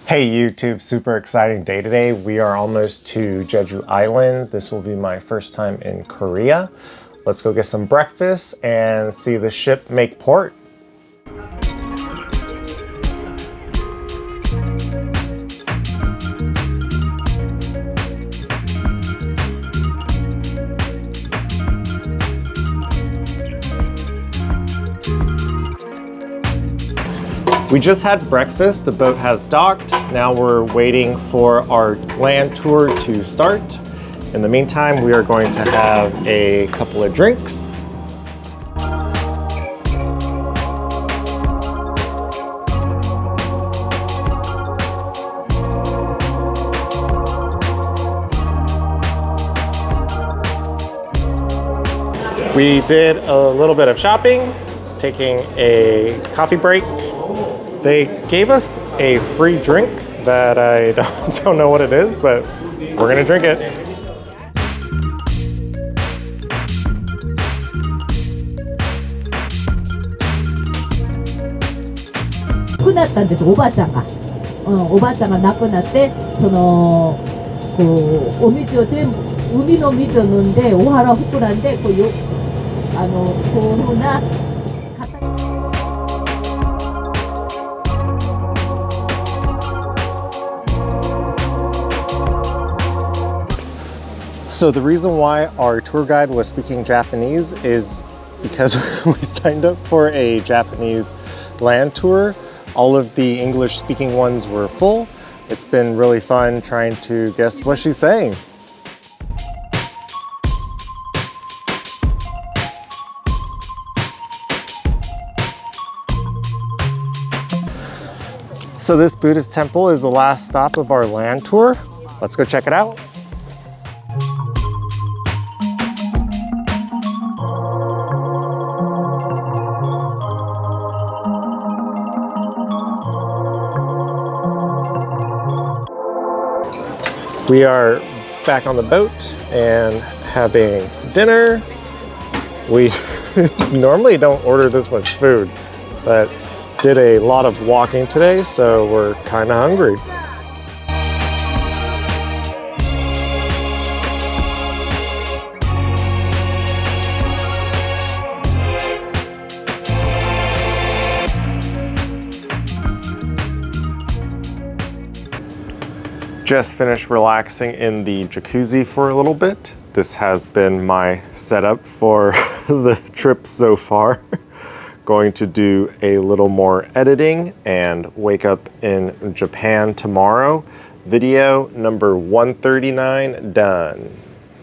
Hey YouTube, super exciting day today. We are almost to Jeju Island. This will be my first time in Korea. Let's go get some breakfast and see the ship make port. We just had breakfast, the boat has docked. Now we're waiting for our land tour to start. In the meantime, we are going to have a couple of drinks. We did a little bit of shopping, taking a coffee break. They gave us a free drink that I don't know what it is, but we're gonna drink it.亡くなったんです、おばあちゃんが。おばあちゃんが亡くなって、お水を全部、海の水を飲んで、お腹を膨らんで、こういう風な。So the reason why our tour guide was speaking Japanese is because we signed up for a Japanese land tour. All of the English speaking ones were full. It's been really fun trying to guess what she's saying. So this Buddhist temple is the last stop of our land tour. Let's go check it out. We are back on the boat and having dinner. We normally don't order this much food, but did a lot of walking today, so we're kind of hungry. Just finished relaxing in the jacuzzi for a little bit. This has been my setup for the trip so far. Going to do a little more editing and wake up in Japan tomorrow. Video number 139 done.